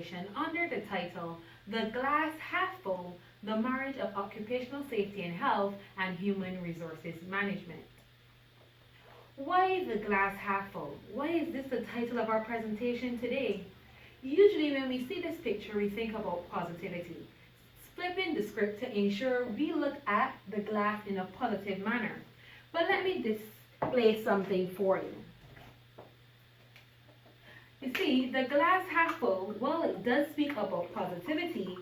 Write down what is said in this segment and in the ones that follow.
presentation under the title, The Glass Half Full, the Marriage of Occupational Safety and Health and Human Resources Management. Why the glass half full? Why is this the title of our presentation today? Usually when we see this picture, we think about positivity. Flipping the script to ensure we look at the glass in a positive manner. But let me display something for you. You see, the glass half full, while it does speak about positivity,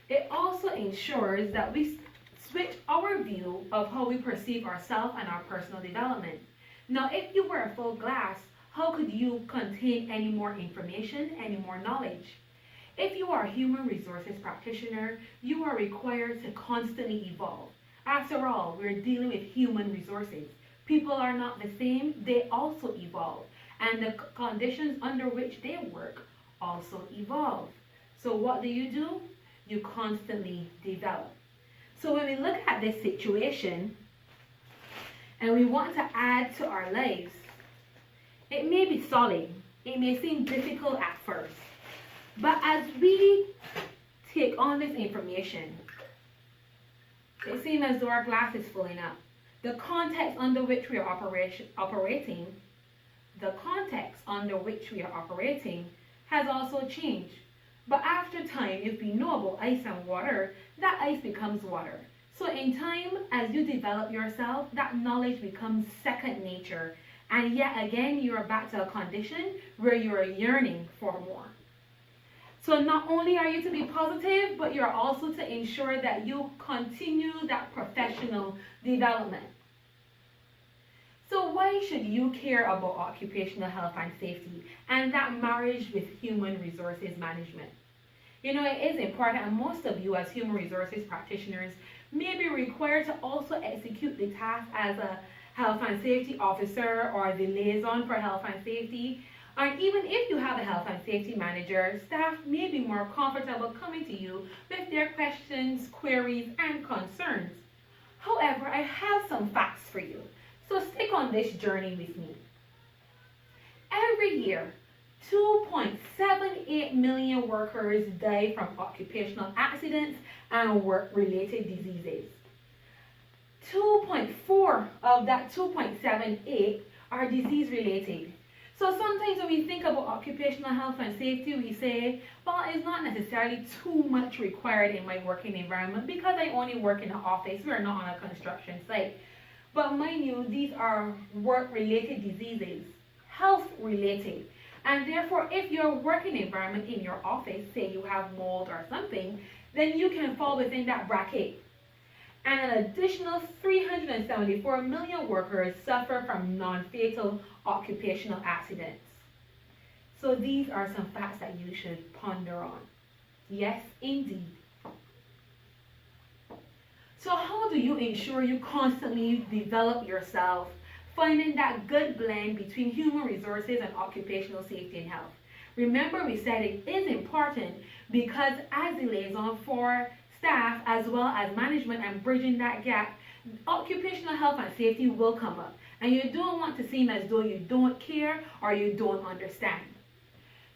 it also ensures that we switch our view of how we perceive ourselves and our personal development. Now, if you were a full glass, how could you contain any more information, any more knowledge? If you are a human resources practitioner, you are required to constantly evolve. After all, we're dealing with human resources. People are not the same, they also evolve. And the conditions under which they work also evolve. So what do? You constantly develop. So when we look at this situation and we want to add to our lives, it may be solid, it may seem difficult at first, but as we take on this information, it seems as though our glass is filling up. The context under which we are operating has also changed. But after time, if we know about ice and water, that ice becomes water. So in time, as you develop yourself, that knowledge becomes second nature. And yet again, you are back to a condition where you are yearning for more. So not only are you to be positive, but you're also to ensure that you continue that professional development. So why should you care about occupational health and safety and that marriage with human resources management? You know, it is important, and most of you as human resources practitioners may be required to also execute the task as a health and safety officer or the liaison for health and safety. And even if you have a health and safety manager, staff may be more comfortable coming to you with their questions, queries, and concerns. However, I have some facts for you. So stick on this journey with me. Every year, 2.78 million workers die from occupational accidents and work-related diseases. 2.4 of that 2.78 are disease-related. So sometimes when we think about occupational health and safety, we say, well, it's not necessarily too much required in my working environment because I only work in an office. We're not on a construction site. But mind you, these are work-related diseases, health-related. And therefore, if your working environment in your office, say you have mold or something, then you can fall within that bracket. And an additional 374 million workers suffer from non-fatal occupational accidents. So these are some facts that you should ponder on. Yes, indeed. So how do you ensure you constantly develop yourself, finding that good blend between human resources and occupational safety and health? Remember, we said it is important because as a liaison for staff as well as management and bridging that gap, occupational health and safety will come up. And you don't want to seem as though you don't care or you don't understand.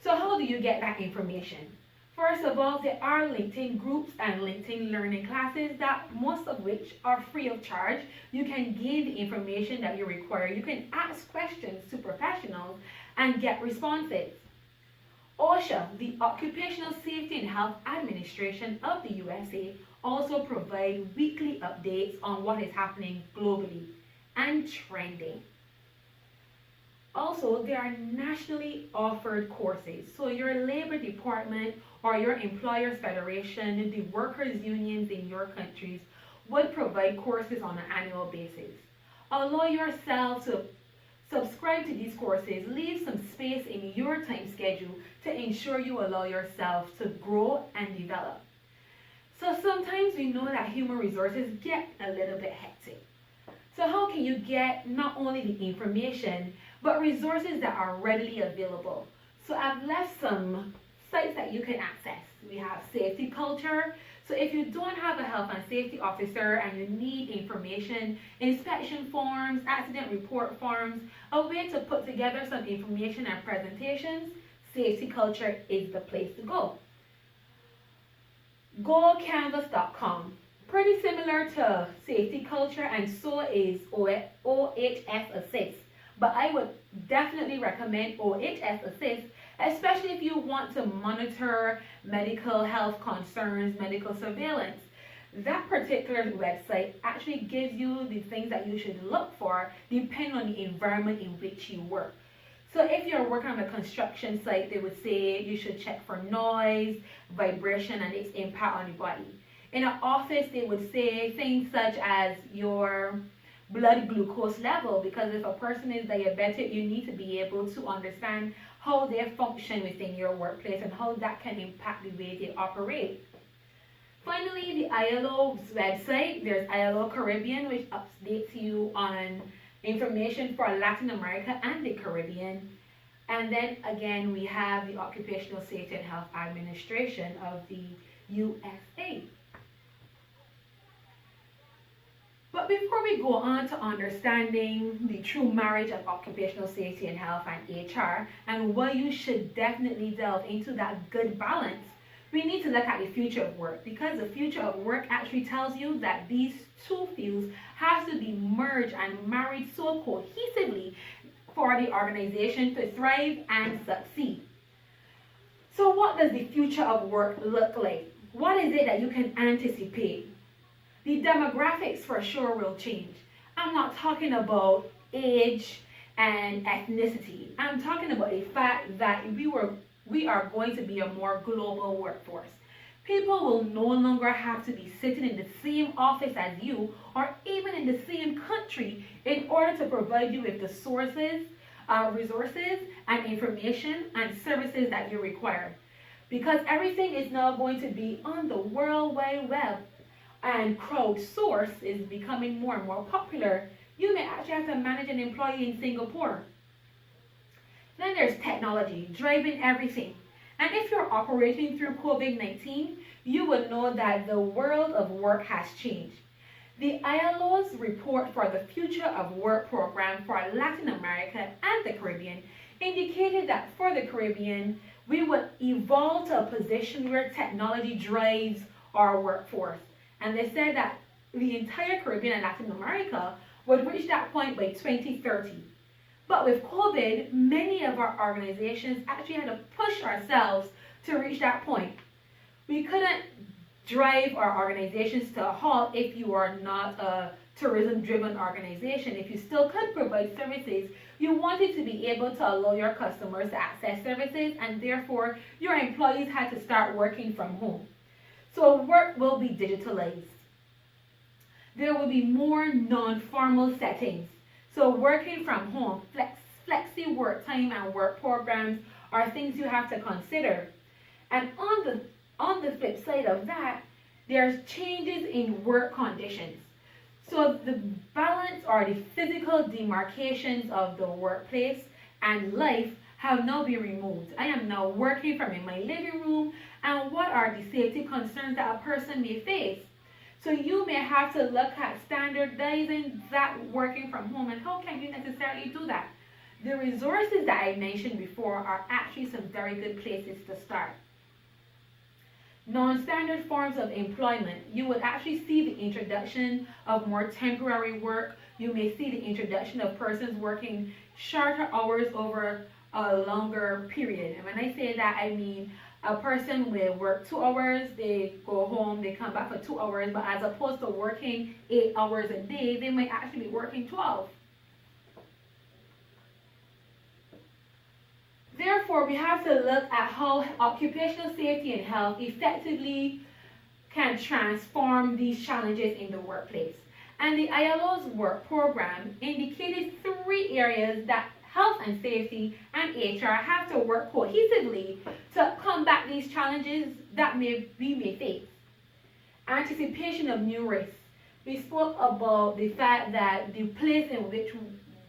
So how do you get that information? First of all, there are LinkedIn groups and LinkedIn learning classes that most of which are free of charge. You can gain the information that you require. You can ask questions to professionals and get responses. OSHA, the Occupational Safety and Health Administration of the USA, also provide weekly updates on what is happening globally and trending. Also, there are nationally offered courses. So your labor department or your employers federation, the workers unions in your countries would provide courses on an annual basis. Allow yourself to subscribe to these courses. Leave some space in your time schedule to ensure you allow yourself to grow and develop. So sometimes we know that human resources get a little bit hectic. So how can you get not only the information, but resources that are readily available? So I've left some sites that you can access. We have Safety Culture. So if you don't have a health and safety officer and you need information, inspection forms, accident report forms, a way to put together some information and presentations, safety culture is the place to go. GoCanvas.com. Pretty similar to safety culture, and so is OHS Assist. But I would definitely recommend OHS Assist, especially if you want to monitor medical health concerns, medical surveillance. That particular website actually gives you the things that you should look for depending on the environment in which you work. So if you're working on a construction site, they would say you should check for noise, vibration, and its impact on the body. In an office, they would say things such as your blood glucose level, because if a person is diabetic, you need to be able to understand how they function within your workplace and how that can impact the way they operate. Finally, the ILO's website, there's ILO Caribbean, which updates you on information for Latin America and the Caribbean. And then again, we have the Occupational Safety and Health Administration of the USA. But before we go on to understanding the true marriage of occupational safety and health and HR, and why you should definitely delve into that good balance, we need to look at the future of work, because the future of work actually tells you that these two fields have to be merged and married so cohesively for the organization to thrive and succeed. So what does the future of work look like? What is it that you can anticipate? The demographics for sure will change. I'm not talking about age and ethnicity. I'm talking about the fact that we are going to be a more global workforce. People will no longer have to be sitting in the same office as you or even in the same country in order to provide you with the resources and information and services that you require. Because everything is now going to be on the World Wide Web, and crowdsource is becoming more and more popular. You may actually have to manage an employee in Singapore. Then there's technology driving everything. And if you're operating through COVID-19, you would know that the world of work has changed. The ILO's report for the Future of Work program for Latin America and the Caribbean indicated that for the Caribbean, we would evolve to a position where technology drives our workforce. And they said that the entire Caribbean and Latin America would reach that point by 2030. But with COVID, many of our organizations actually had to push ourselves to reach that point. We couldn't drive our organizations to a halt if you are not a tourism-driven organization. If you still could provide services, you wanted to be able to allow your customers to access services, and therefore your employees had to start working from home. So work will be digitalized. There will be more non-formal settings. So working from home, flexi work time and work programs are things you have to consider. And on the flip side of that, there's changes in work conditions. So the balance or the physical demarcations of the workplace and life have now been removed. I am now working from in my living room, and what are the safety concerns that a person may face? So you may have to look at standardizing that working from home, and how can you necessarily do that? The resources that I mentioned before are actually some very good places to start. Non-standard forms of employment. You would actually see the introduction of more temporary work. You may see the introduction of persons working shorter hours over a longer period. And when I say that, I mean a person will work 2 hours, they go home, they come back for 2 hours, but as opposed to working 8 hours a day, they might actually be working 12. Therefore, we have to look at how occupational safety and health effectively can transform these challenges in the workplace. And the ILO's work program indicated 3 areas that health and safety and HR have to work cohesively to combat these challenges that we may face. Anticipation of new risks. We spoke about the fact that the place in which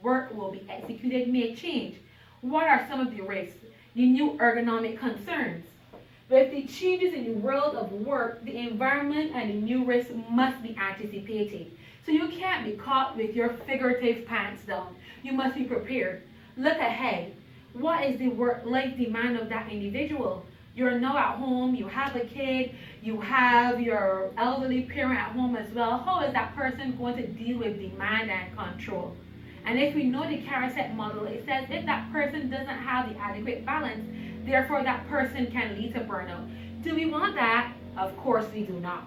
work will be executed may change. What are some of the risks? The new ergonomic concerns. With the changes in the world of work, the environment and the new risks must be anticipated. So you can't be caught with your figurative pants down. You must be prepared. Look ahead. What is the work-life demand of that individual? You're now at home, you have a kid, you have your elderly parent at home as well. How is that person going to deal with demand and control? And if we know the carousel model, it says if that person doesn't have the adequate balance, therefore that person can lead to burnout. Do we want that? Of course we do not.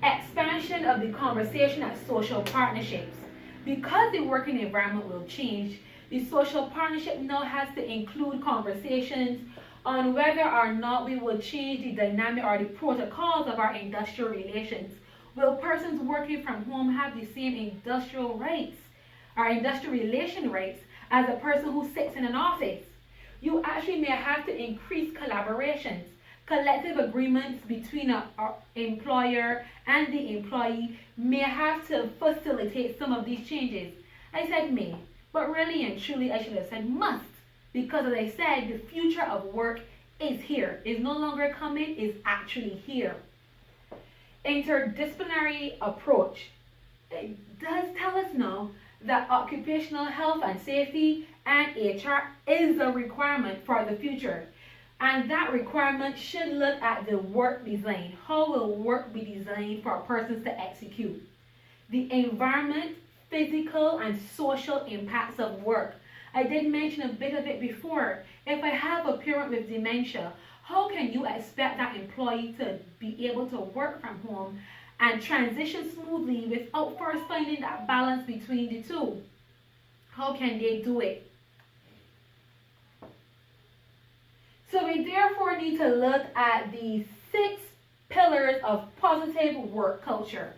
Expansion of the conversation at social partnerships. Because the working environment will change, the social partnership now has to include conversations on whether or not we will change the dynamic or the protocols of our industrial relations. Will persons working from home have the same industrial rights or industrial relation rights as a person who sits in an office? You actually may have to increase collaborations. Collective agreements between an employer and the employee may have to facilitate some of these changes. I said may, but really and truly I should have said must. Because as I said, the future of work is here. It's no longer coming, it's actually here. Interdisciplinary approach. It does tell us now that occupational health and safety and HR is a requirement for the future. And that requirement should look at the work design. How will work be designed for persons to execute? The environment, physical and social impacts of work. I did mention a bit of it before. If I have a parent with dementia, how can you expect that employee to be able to work from home and transition smoothly without first finding that balance between the two? How can they do it? So we therefore need to look at the 6 pillars of positive work culture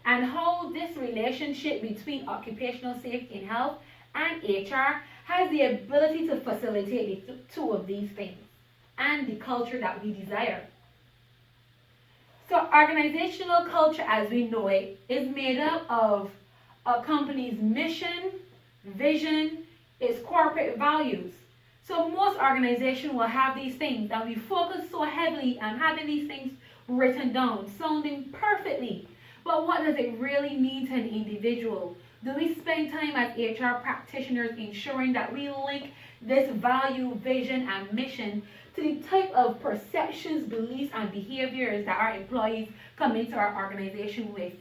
and how this relationship between occupational safety and health and HR has the ability to facilitate the two of these things and the culture that we desire. So organizational culture as we know it is made up of a company's mission, vision, its corporate values. So most organizations will have these things, and we focus so heavily on having these things written down, sounding perfectly. But what does it really mean to an individual? Do we spend time as HR practitioners ensuring that we link this value, vision, and mission to the type of perceptions, beliefs, and behaviors that our employees come into our organization with?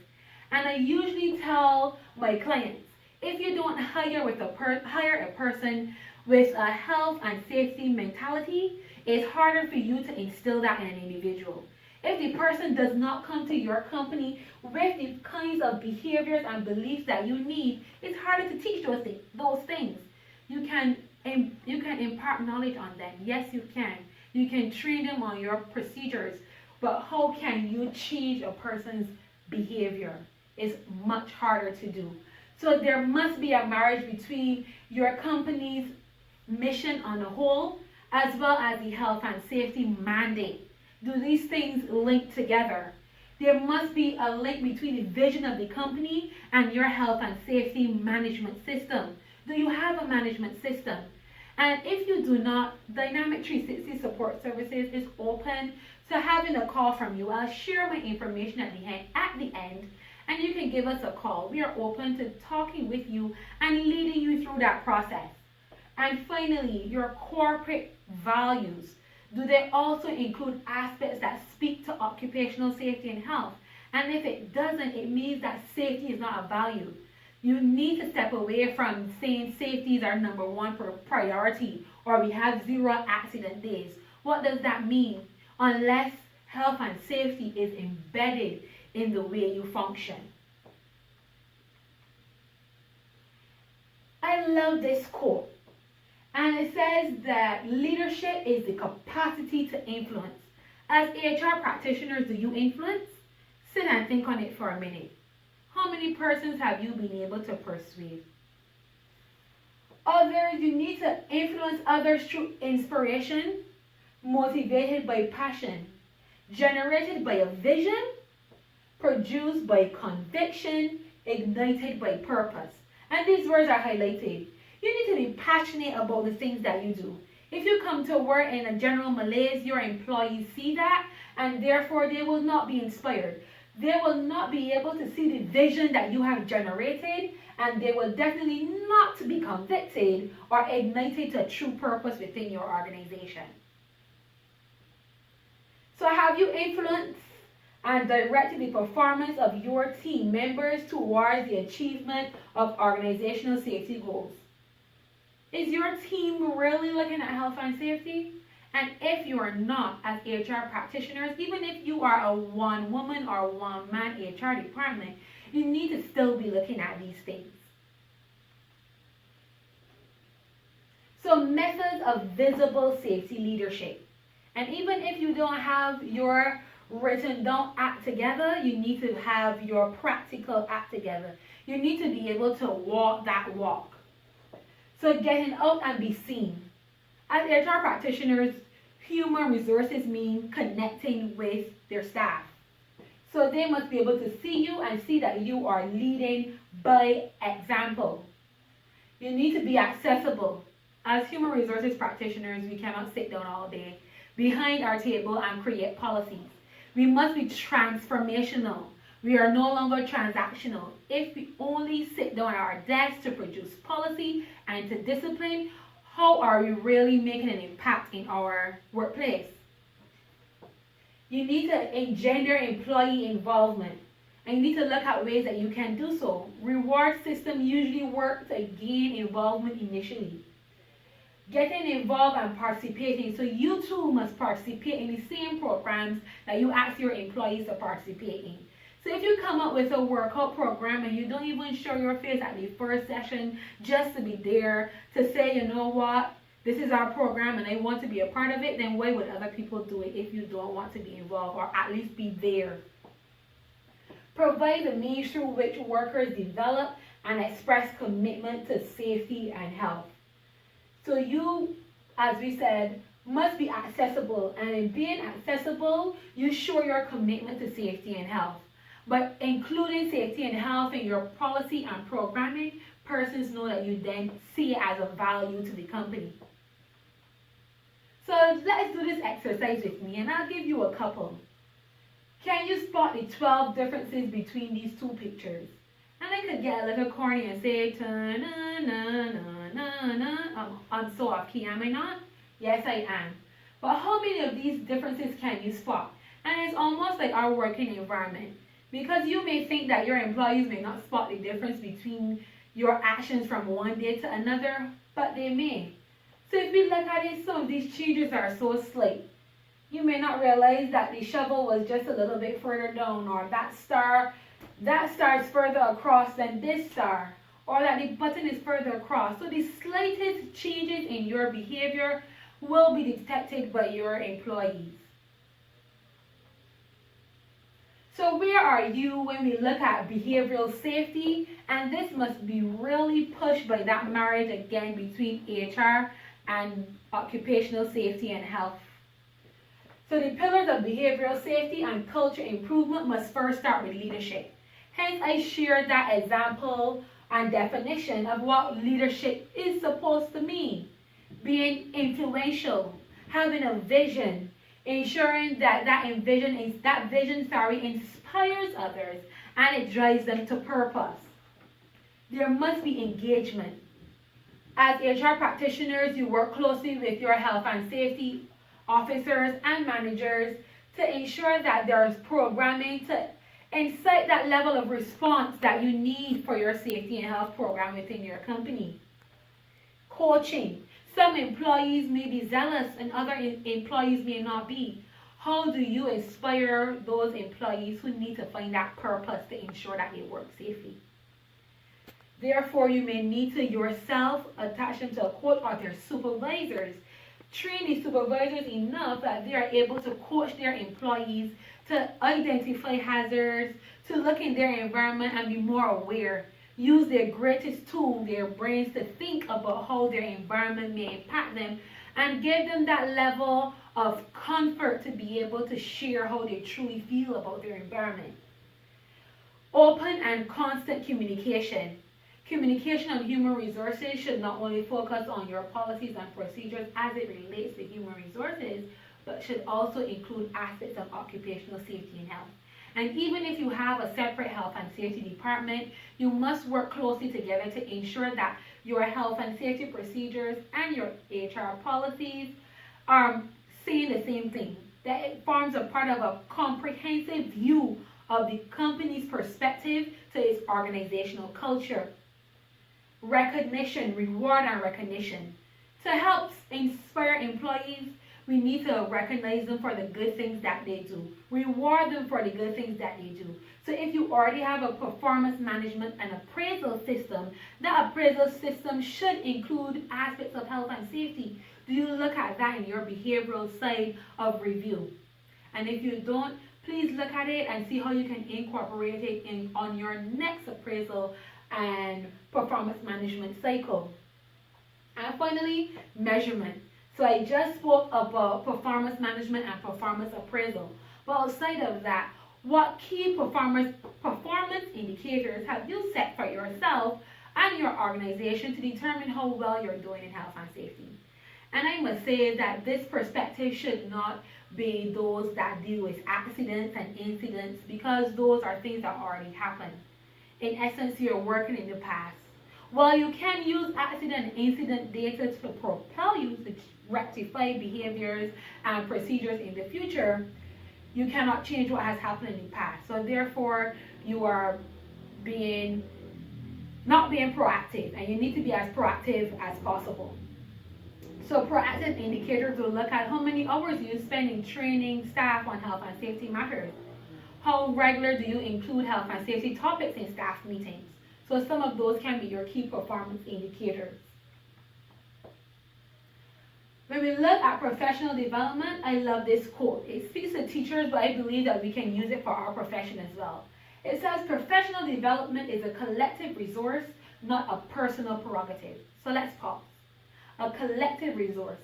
And I usually tell my clients, if you don't hire a person with a health and safety mentality, it's harder for you to instill that in an individual. If the person does not come to your company with the kinds of behaviors and beliefs that you need, it's harder to teach those things. You can impart knowledge on them. Yes, you can. You can train them on your procedures. But how can you change a person's behavior? It's much harder to do. So there must be a marriage between your company's mission on the whole, as well as the health and safety mandate. Do these things link together? There must be a link between the vision of the company and your health and safety management system. Do you have a management system? And if you do not, Dynamic 360 Support Services is open to having a call from you. I'll share my information at the end, and you can give us a call. We are open to talking with you and leading you through that process. And finally, your corporate values. Do they also include aspects that speak to occupational safety and health? And if it doesn't, it means that safety is not a value. You need to step away from saying safety is our number one priority, or we have 0 accident days. What does that mean? Unless health and safety is embedded in the way you function. I love this quote. And it says that leadership is the capacity to influence. As HR practitioners, do you influence? Sit and think on it for a minute. How many persons have you been able to persuade? Others, you need to influence others through inspiration, motivated by passion, generated by a vision, produced by conviction, ignited by purpose. And these words are highlighted. You need to be passionate about the things that you do. If you come to work in a general malaise, your employees see that, and therefore they will not be inspired. They will not be able to see the vision that you have generated and they will definitely not be convicted or ignited to true purpose within your organization. So have you influenced and directed the performance of your team members towards the achievement of organizational safety goals? Is your team really looking at health and safety? And if you are not, as HR practitioners, even if you are a one-woman or one-man HR department, you need to still be looking at these things. So methods of visible safety leadership. And even if you don't have your written down act together, you need to have your practical act together. You need to be able to walk that walk. So getting out and be seen. As HR practitioners, human resources mean connecting with their staff. So they must be able to see you and see that you are leading by example. You need to be accessible. As human resources practitioners, we cannot sit down all day behind our table and create policies. We must be transformational. We are no longer transactional. If we only sit down at our desks to produce policy and to discipline, how are we really making an impact in our workplace? You need to engender employee involvement, and you need to look at ways that you can do so. Reward systems usually work to gain involvement initially. Getting involved and participating, so you too must participate in the same programs that you ask your employees to participate in. So if you come up with a workout program and you don't even show your face at the first session just to be there to say, you know what, this is our program and I want to be a part of it, then why would other people do it if you don't want to be involved or at least be there? Provide the means through which workers develop and express commitment to safety and health. So you, as we said, must be accessible, and in being accessible, you show your commitment to safety and health. But including safety and health in your policy and programming, persons know that you then see it as a value to the company. So let's do this exercise with me, and I'll give you a couple. Can you spot the 12 differences between these two pictures? And I could get a little corny and say, I'm so off key, am I not? Yes, I am. But how many of these differences can you spot? And it's almost like our working environment. Because you may think that your employees may not spot the difference between your actions from one day to another, but they may. So if we look at it, some of these changes are so slight. You may not realize that the shovel was just a little bit further down, or that star is further across than this star, or that the button is further across. So the slightest changes in your behavior will be detected by your employees. So where are you when we look at behavioral safety? And this must be really pushed by that marriage again between HR and occupational safety and health. So the pillars of behavioral safety and culture improvement must first start with leadership. Hence, I shared that example and definition of what leadership is supposed to mean. Being influential, having a vision, ensuring that vision inspires others and it drives them to purpose. There must be engagement. As HR practitioners, you work closely with your health and safety officers and managers to ensure that there is programming to incite that level of response that you need for your safety and health program within your company. Coaching. Some employees may be zealous and other employees may not be. How do you inspire those employees who need to find that purpose to ensure that they work safely? Therefore, you may need to yourself attach them to a coach or their supervisors. Train the supervisors enough that they are able to coach their employees to identify hazards, to look in their environment and be more aware. Use their greatest tool, their brains, to think about how their environment may impact them and give them that level of comfort to be able to share how they truly feel about their environment. Open and constant communication. Communication on human resources should not only focus on your policies and procedures as it relates to human resources, but should also include aspects of occupational safety and health. And even if you have a separate health and safety department, you must work closely together to ensure that your health and safety procedures and your HR policies are saying the same thing. That it forms a part of a comprehensive view of the company's perspective to its organizational culture. Recognition, reward and recognition. To help inspire employees, we need to recognize them for the good things that they do. Reward them for the good things that they do. So if you already have a performance management and appraisal system, that appraisal system should include aspects of health and safety. Do you look at that in your behavioral side of review? And if you don't, please look at it and see how you can incorporate it on your next appraisal and performance management cycle. And finally, measurement. So I just spoke about performance management and performance appraisal. But outside of that, what key performance indicators have you set for yourself and your organization to determine how well you're doing in health and safety? And I must say that this perspective should not be those that deal with accidents and incidents, because those are things that already happened. In essence, you're working in the past. While you can use accident and incident data to propel you to rectify behaviors and procedures in the future, you cannot change what has happened in the past. So therefore, you are not being proactive, and you need to be as proactive as possible. So proactive indicators will look at how many hours you spend in training staff on health and safety matters. How regular do you include health and safety topics in staff meetings? So some of those can be your key performance indicators. When we look at professional development, I love this quote. It speaks to teachers, but I believe that we can use it for our profession as well. It says, professional development is a collective resource, not a personal prerogative. So let's pause. A collective resource,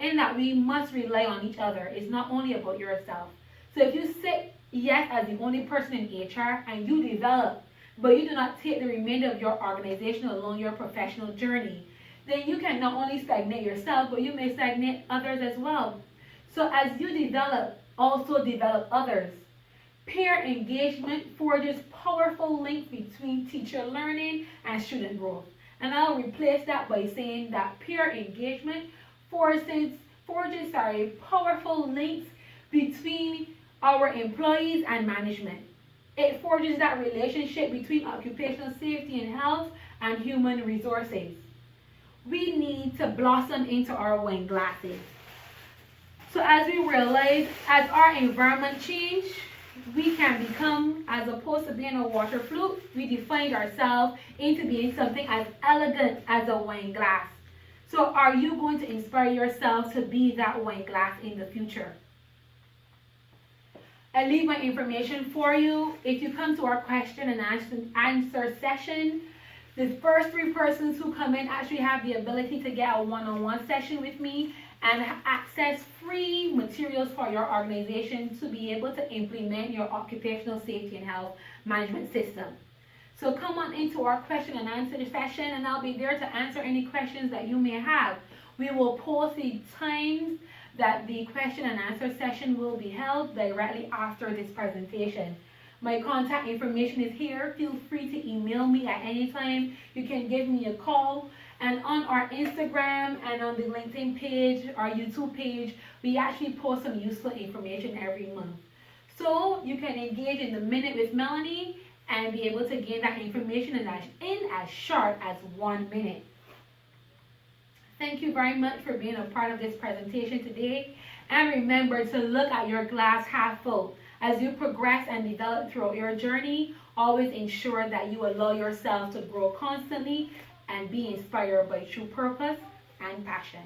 in that we must rely on each other. It's not only about yourself. So if you sit, yes, as the only person in HR and you develop, but you do not take the remainder of your organization along your professional journey, then you can not only stagnate yourself, but you may stagnate others as well. So as you develop, also develop others. Peer engagement forges powerful links between teacher learning and student growth. And I'll replace that by saying that peer engagement forges powerful links between our employees and management. It forges that relationship between occupational safety and health and human resources. We need to blossom into our wine glasses. So as we realize, as our environment change, we can become, as opposed to being a water flute, we defined ourselves into being something as elegant as a wine glass. So are you going to inspire yourself to be that wine glass in the future? I leave my information for you. If you come to our question and answer session, the first 3 persons who come in actually have the ability to get a one-on-one session with me and access free materials for your organization to be able to implement your occupational safety and health management system. So come on into our question and answer session, and I'll be there to answer any questions that you may have. We will post the times that the question and answer session will be held directly after this presentation. My contact information is here. Feel free to email me at any time. You can give me a call. And on our Instagram and on the LinkedIn page, our YouTube page, we actually post some useful information every month. So you can engage in the Minute with Melanie and be able to gain that information in as short as 1 minute. Thank you very much for being a part of this presentation today. And remember to look at your glass half full. As you progress and develop throughout your journey, always ensure that you allow yourself to grow constantly and be inspired by true purpose and passion.